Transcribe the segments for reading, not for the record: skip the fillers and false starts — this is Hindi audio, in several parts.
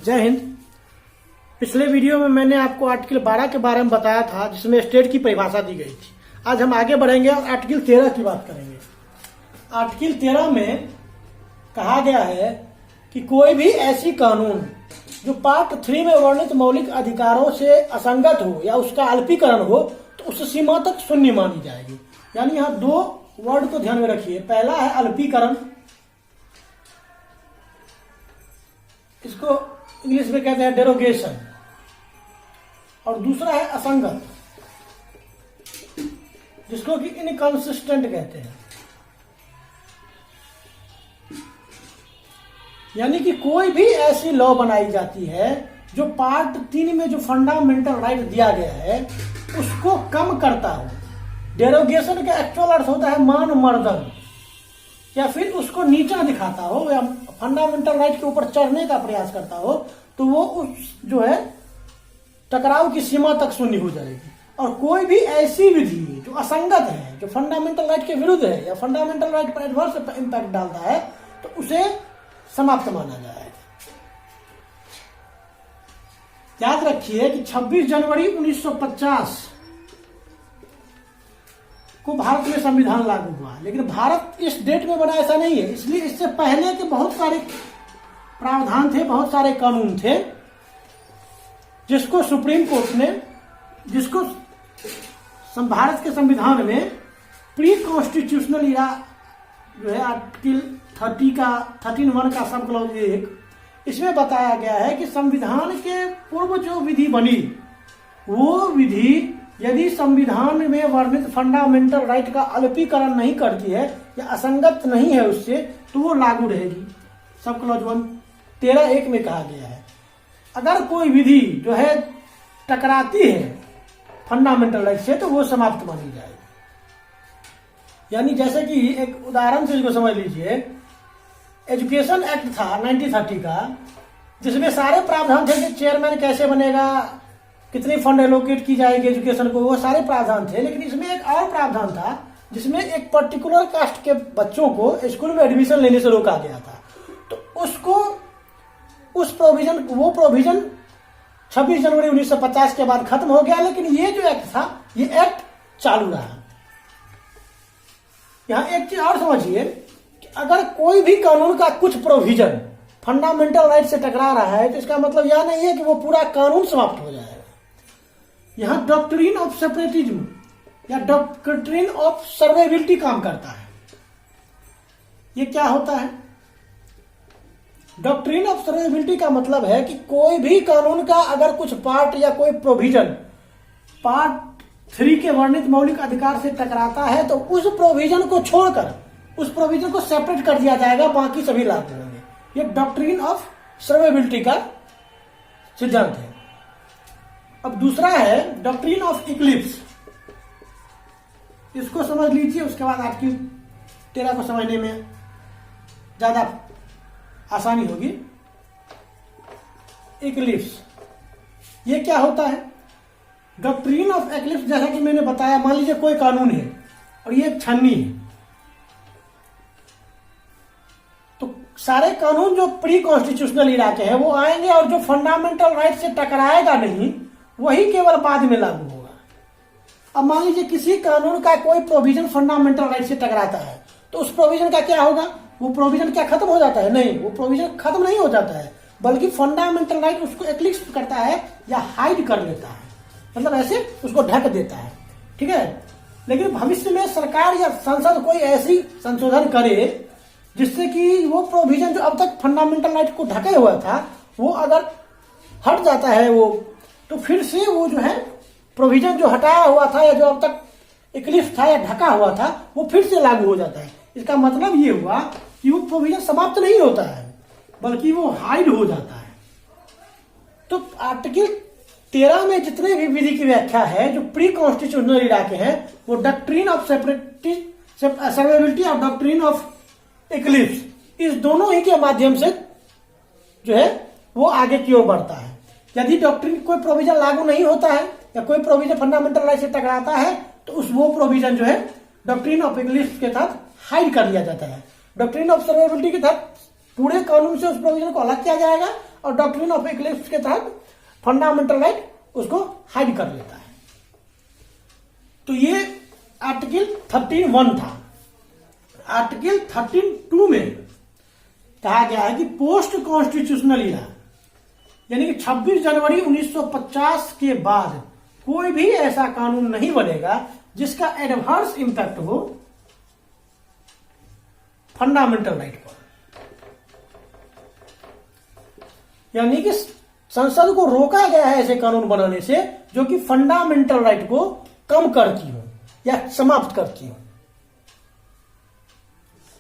जय हिंद। पिछले वीडियो में मैंने आपको आर्टिकल 12 के बारे में बताया था, जिसमें स्टेट की परिभाषा दी गई थी। आज हम आगे बढ़ेंगे और आर्टिकल 13 की बात करेंगे। आर्टिकल 13 में कहा गया है कि कोई भी ऐसी कानून जो पार्ट 3 में वर्णित मौलिक अधिकारों से असंगत हो या उसका अल्पीकरण हो तो उस सीमा तक शून्य मानी जाएगी। यानी यहाँ दो वर्ड को ध्यान में रखिए। पहला है अल्पीकरण, इसको इंग्लिश में कहते हैं डेरोगेशन, और दूसरा है असंगत, जिसको कि इनकंसिस्टेंट कहते हैं। यानी कि कोई भी ऐसी लॉ बनाई जाती है जो पार्ट 3 में जो फंडामेंटल राइट दिया गया है उसको कम करता हो। डेरोगेशन का एक्चुअल अर्थ होता है मान मर्दन, या फिर उसको नीचा दिखाता हो या फंडामेंटल राइट के ऊपर चढ़ने का प्रयास करता हो, तो वो उस जो है टकराव की सीमा तक शून्य हो जाएगी। और कोई भी ऐसी विधि जो असंगत है, जो फंडामेंटल राइट के विरुद्ध है या फंडामेंटल राइट पर एडवर्स इंपैक्ट डालता है, तो उसे समाप्त माना जाएगा। याद रखिए कि 26 जनवरी 1950 को भारत में संविधान लागू हुआ, लेकिन भारत इस डेट में बना ऐसा नहीं है। इसलिए इससे पहले के बहुत सारे प्रावधान थे, बहुत सारे कानून थे, जिसको सुप्रीम कोर्ट ने, जिसको भारत के संविधान में प्री कॉन्स्टिट्यूशनल इरा जो है आर्टिकल 13(1) का सब क्लॉज 1, इसमें बताया गया है कि संविधान के पूर्व जो विधि बनी, वो विधि यदि संविधान में वर्णित फंडामेंटल राइट का अल्पीकरण नहीं करती है या असंगत नहीं है उससे, तो वो लागू रहेगी। सब क्लॉज 1 13(1) में कहा गया है। अगर कोई विधि जो है टकराती है फंडामेंटल राइट से, तो वो समाप्त मानी जाएगी। यानी जैसे कि एक उदाहरण से इसको समझ लीजिए, एजुकेशन एक्ट था 1930 का, जिसमें सारे प्रावधान थे कि चेयरमैन कैसे बनेगा, कितनी फंड एलोकेट की जाएगी एजुकेशन को, वो सारे प्रावधान थे। लेकिन इसमें एक और प्रावधान था जिसमें एक पर्टिकुलर कास्ट के बच्चों को स्कूल में एडमिशन लेने से रोका गया था। तो उसको वो प्रोविजन 26 जनवरी 1950 के बाद खत्म हो गया, लेकिन ये जो एक्ट था, ये एक्ट चालू रहा। यहां एक चीज और समझिए कि अगर कोई भी कानून का कुछ प्रोविजन फंडामेंटल राइट से टकरा रहा है, तो इसका मतलब यह नहीं है कि वो पूरा कानून समाप्त हो जाएगा। यहां डॉक्ट्रिन ऑफ सेपरेटिज्म या डॉक्ट्रिन ऑफ सर्वाइवलिटी काम करता है। ये क्या होता है? डॉक्ट्रिन ऑफ सर्वाइवलिटी का मतलब है कि कोई भी कानून का अगर कुछ पार्ट या कोई प्रोविजन पार्ट 3 के वर्णित मौलिक अधिकार से टकराता है, तो उस प्रोविजन को छोड़कर उस प्रोविजन को सेपरेट कर दिया जाएगा, बाकी सभी लागू होंगे। ये डॉक्ट्रिन ऑफ सर्वाइवलिटी का सिद्धांत है। अब दूसरा है डॉक्ट्रिन ऑफ इक्लिप्स। इसको समझ लीजिए, उसके बाद आर्टिकल 13 को समझने में ज्यादा आसानी होगी। इक्लिप्स ये क्या होता है? डॉक्ट्रिन ऑफ इक्लिप्स, जैसा कि मैंने बताया, मान लीजिए कोई कानून है और ये एक छन्नी है, तो सारे कानून जो प्री कॉन्स्टिट्यूशनल इरा के हैं वो आएंगे, और जो फंडामेंटल राइट से टकराएगा नहीं वही केवल बाद में लागू होगा। अब मान लीजिए किसी कानून का कोई प्रोविजन फंडामेंटल राइट से टकराता है, तो उस प्रोविजन का क्या होगा? वो प्रोविजन क्या खत्म हो जाता है? नहीं, वो प्रोविजन खत्म नहीं हो जाता है, बल्कि फंडामेंटल राइट उसको एक्लिप्स करता है या हाइड कर लेता है, मतलब ऐसे उसको ढक देता है। ठीक है। लेकिन भविष्य में सरकार या संसद कोई ऐसी संशोधन करे जिससे कि वो प्रोविजन जो अब तक फंडामेंटल राइट को ढके हुआ था, वो अगर हट जाता है, वो तो फिर से वो जो है प्रोविजन जो हटाया हुआ था या जो अब तक एक्लिप्स था या ढका हुआ था, वो फिर से लागू हो जाता है। इसका मतलब ये हुआ कि वो प्रोविजन समाप्त नहीं होता है, बल्कि वो हाइड हो जाता है। तो आर्टिकल 13 में जितने भी विधि की व्याख्या है जो प्री कॉन्स्टिट्यूशनल इरा के हैं, वो डॉक्ट्रिन ऑफ सर्वाइवलिटी और डॉक्ट्रिन ऑफ इक्लिप्स, इस दोनों ही के माध्यम से जो है वो आगे की ओर बढ़ता है। यदि डॉक्ट्रिन कोई प्रोविजन लागू नहीं होता है या कोई प्रोविजन फंडामेंटल राइट से टकराता है, तो वो प्रोविजन जो है डॉक्ट्रिन ऑफ इक्लिप्स के तहत हाइड कर लिया जाता है। डॉक्ट्रिन ऑफ सर्वाइवलिटी के तहत पूरे कानून से उस प्रोविजन को अलग किया जाएगा और डॉक्ट्रिन ऑफ इक्लिप्स के तहत फंडामेंटल राइट उसको हाइड कर लेता है। तो ये आर्टिकल 13(1) था। आर्टिकल 13(2) में कहा गया है कि पोस्ट कॉन्स्टिट्यूशनल ईरा यानी कि 26 जनवरी 1950 के बाद कोई भी ऐसा कानून नहीं बनेगा जिसका एडवर्स इंपैक्ट हो फंडामेंटल राइट पर। यानी कि संसद को रोका गया है ऐसे कानून बनाने से जो कि फंडामेंटल राइट को कम करती हो या समाप्त करती हो।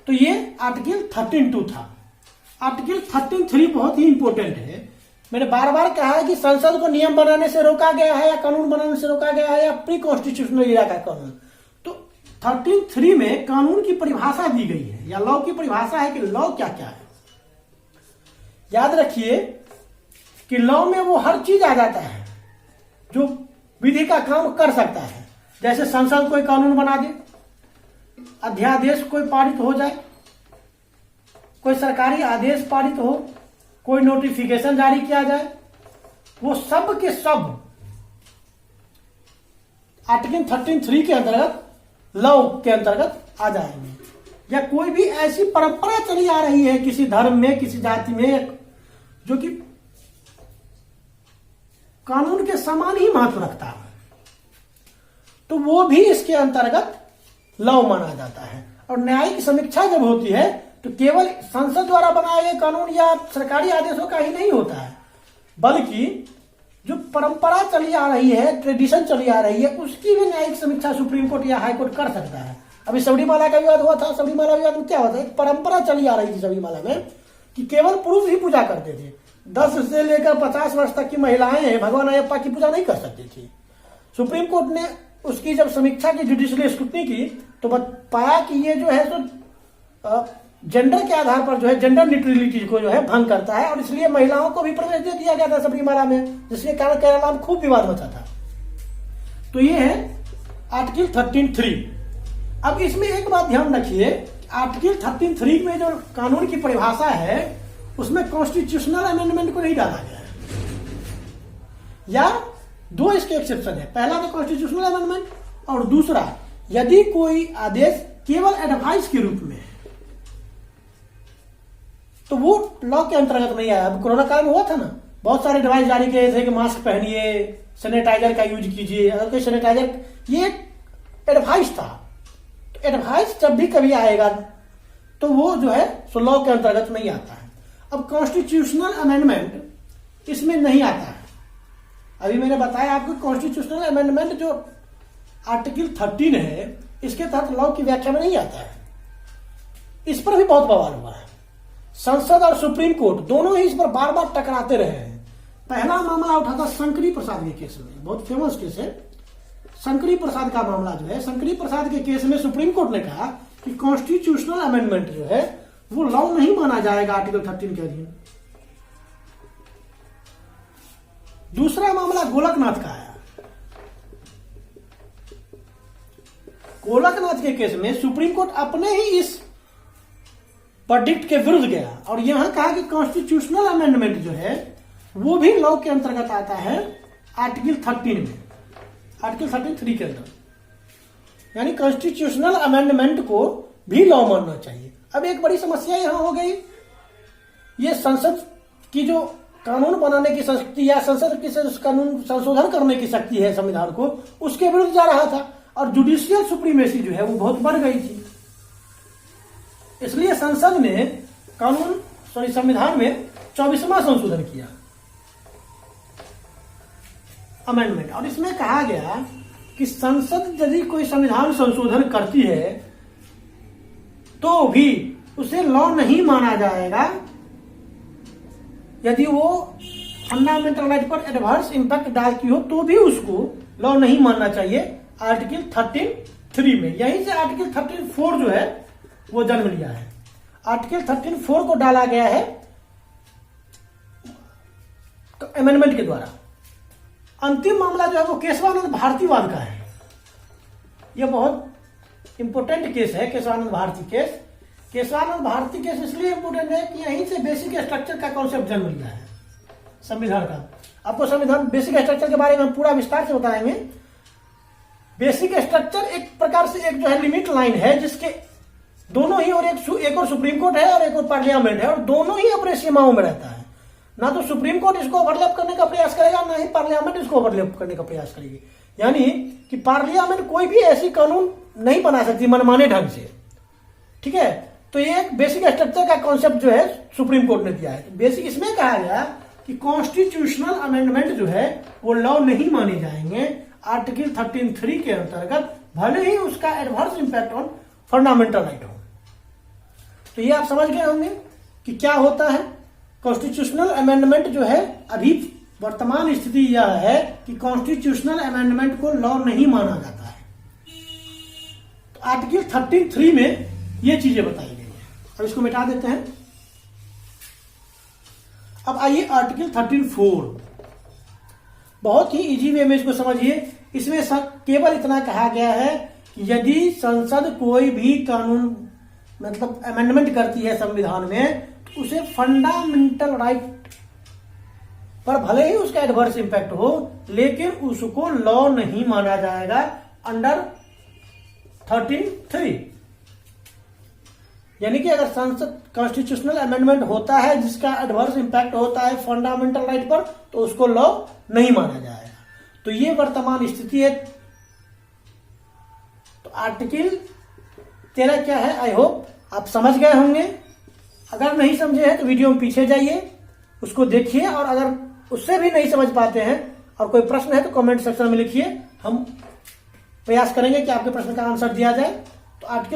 तो ये आर्टिकल 13(2) था। आर्टिकल 13(3) बहुत ही इंपॉर्टेंट है। मैंने बार बार कहा है कि संसद को नियम बनाने से रोका गया है या कानून बनाने से रोका गया है या प्री कॉन्स्टिट्यूशनल ईरा का कानून। तो 13(3) में कानून की परिभाषा दी गई है या लॉ की परिभाषा है कि लॉ क्या क्या है। याद रखिए कि लॉ में वो हर चीज आ जाता है जो विधि का काम कर सकता है। जैसे संसद कोई कानून बना दे, अध्यादेश कोई पारित हो जाए, कोई सरकारी आदेश पारित हो, कोई नोटिफिकेशन जारी किया जाए, वो सब के सब आर्टिकल 13(3) के अंतर्गत लॉ के अंतर्गत आ जाएंगे। या कोई भी ऐसी परंपरा चली आ रही है किसी धर्म में, किसी जाति में, जो कि कानून के समान ही महत्व रखता है, तो वो भी इसके अंतर्गत लॉ माना जाता है। और न्यायिक समीक्षा जब होती है तो केवल संसद द्वारा बनाए गए कानून या सरकारी आदेशों का ही नहीं होता है, बल्कि जो परंपरा चली आ रही है, ट्रेडिशन चली आ रही है, उसकी भी न्यायिक समीक्षा सुप्रीम कोर्ट या हाई कोर्ट कर सकता है। अभी सबरीमाला का विवाद हुआ था। सबरीमाला विवाद में क्या होता है, परंपरा चली आ रही थी सबरीमाला में कि केवल पुरुष ही पूजा करते थे। 10 से लेकर 50 वर्ष तक की महिलाएं भगवान अयप्पा की पूजा नहीं कर सकती थी। सुप्रीम कोर्ट ने उसकी जब समीक्षा की, जुडिशियल स्क्रूटनी की, तो पाया कि ये जो है तो जेंडर के आधार पर जो है जेंडर न्यूट्रलिटी को जो है भंग करता है, और इसलिए महिलाओं को भी प्रवेश दे दिया गया था सबरीमाला में, जिसके कारण केरला में खूब विवाद मचा था। तो ये है आर्टिकल 13(3). अब इसमें एक बात ध्यान रखिए, आर्टिकल 13(3) में जो कानून की परिभाषा है उसमें कॉन्स्टिट्यूशनल अमेंडमेंट को नहीं डाला गया है, या 2 इसके एक्सेप्शन है। पहला तो कॉन्स्टिट्यूशनल अमेंडमेंट, और दूसरा यदि कोई आदेश केवल एडवाइस के रूप में है तो वो लॉ के अंतर्गत नहीं आया। अब कोरोना काल में हुआ था ना, बहुत सारे एडवाइस जारी किए थे कि मास्क पहनिए, सैनिटाइजर का यूज कीजिए। अगर कोई सैनिटाइजर, ये एडवाइस था। तो एडवाइस जब भी कभी आएगा तो वो जो है सो लॉ के अंतर्गत नहीं आता है। अब कॉन्स्टिट्यूशनल अमेंडमेंट इसमें नहीं आता है। अभी मैंने बताया आपको, कॉन्स्टिट्यूशनल अमेंडमेंट जो आर्टिकल 13 है इसके तहत लॉ की व्याख्या में नहीं आता है। इस पर भी बहुत बवाल हुआ है। संसद और सुप्रीम कोर्ट दोनों ही इस पर बार बार टकराते रहे हैं। पहला मामला उठा था शंकरी प्रसाद के केस में, बहुत फेमस केस है शंकरी प्रसाद का मामला। जो है शंकरी प्रसाद के केस में सुप्रीम कोर्ट ने कहा कि कॉन्स्टिट्यूशनल अमेंडमेंट जो है वो लॉ नहीं माना जाएगा आर्टिकल 13 के अधीन। दूसरा मामला गोलकनाथ का है। गोलकनाथ के केस में सुप्रीम कोर्ट अपने ही इस वर्डिक्ट के विरुद्ध गया और यहां कहा कि कॉन्स्टिट्यूशनल अमेंडमेंट जो है वो भी लॉ के अंतर्गत आता है आर्टिकल 13 में, आर्टिकल 13(3) के अंदर। यानी कॉन्स्टिट्यूशनल अमेंडमेंट को भी लॉ मानना चाहिए। अब एक बड़ी समस्या यहां हो गई, ये संसद की जो कानून बनाने की शक्ति या संसद की कानून संशोधन करने की शक्ति है संविधान को, उसके विरुद्ध जा रहा था और जुडिशियल सुप्रीमेसी जो है वो बहुत बढ़ गई थी। इसलिए संसद ने संविधान में 24वां संशोधन किया, अमेंडमेंट। और इसमें कहा गया कि संसद यदि कोई संविधान संशोधन करती है तो भी उसे लॉ नहीं माना जाएगा यदि वो फंडामेंटल राइट पर एडवर्स इंपैक्ट डालती हो, तो भी उसको लॉ नहीं मानना चाहिए आर्टिकल 13(3) में। यहीं से आर्टिकल 13(4) जो है वो जन्म लिया है। आर्टिकल 13(4) को डाला गया है अमेंडमेंट के द्वारा। अंतिम मामला जो है वो केशवानंद भारतीवाद का है। यह बहुत इंपॉर्टेंट केस है केशवानंद भारती केस। केशवानंद भारती केस इसलिए इंपॉर्टेंट है कि यहीं से बेसिक स्ट्रक्चर का कॉन्सेप्ट जन्म लिया है। संविधान का। आपको संविधान बेसिक स्ट्रक्चर के बारे में हम पूरा विस्तार से बताएंगे। बेसिक स्ट्रक्चर एक प्रकार से एक जो है लिमिट लाइन है, जिसके दोनों ही और एक और सुप्रीम कोर्ट है और एक और पार्लियामेंट है, और दोनों ही अपने सीमाओं में रहता है। ना तो सुप्रीम कोर्ट इसको ओवरलैप करने का प्रयास करेगा, ना ही पार्लियामेंट इसको ओवरलैप करने का प्रयास करेगी। यानी कि पार्लियामेंट कोई भी ऐसी कानून नहीं बना सकती मनमाने ढंग से, ठीक है। तो ये एक बेसिक स्ट्रक्चर का कॉन्सेप्ट जो है सुप्रीम कोर्ट ने दिया है। तो बेसिक इसमें कहा गया कि कॉन्स्टिट्यूशनल अमेंडमेंट जो है वो लॉ नहीं माने जाएंगे आर्टिकल 13(3) के अंतर्गत, भले ही उसका adverse impact on fundamental right हो। तो ये आप समझ गए होंगे कि क्या होता है कॉन्स्टिट्यूशनल अमेंडमेंट जो है। अभी वर्तमान स्थिति यह है कि कॉन्स्टिट्यूशनल अमेंडमेंट को लॉ नहीं माना जाता है। तो आर्टिकल 13(3) में ये चीजें बताई गई है। अब इसको मिटा देते हैं। अब आइए आर्टिकल 13(4), बहुत ही इजी वे में इसको समझिए। इसमें केवल इतना कहा गया है कि यदि संसद कोई भी कानून मतलब अमेंडमेंट करती है संविधान में, तो उसे फंडामेंटल राइट पर भले ही उसका एडवर्स इंपैक्ट हो, लेकिन उसको लॉ नहीं माना जाएगा अंडर 13(3). यानी कि अगर संसद कॉन्स्टिट्यूशनल अमेंडमेंट होता है जिसका एडवर्स इंपैक्ट होता है फंडामेंटल राइट पर, तो उसको लॉ नहीं माना जाएगा। तो ये वर्तमान स्थिति है। तो आर्टिकल 13 क्या है, आई होप आप समझ गए होंगे। अगर नहीं समझे हैं तो वीडियो में पीछे जाइए, उसको देखिए, और अगर उससे भी नहीं समझ पाते हैं और कोई प्रश्न है तो कमेंट सेक्शन में लिखिए, हम प्रयास करेंगे कि आपके प्रश्न का आंसर दिया जाए। तो आर्टिकल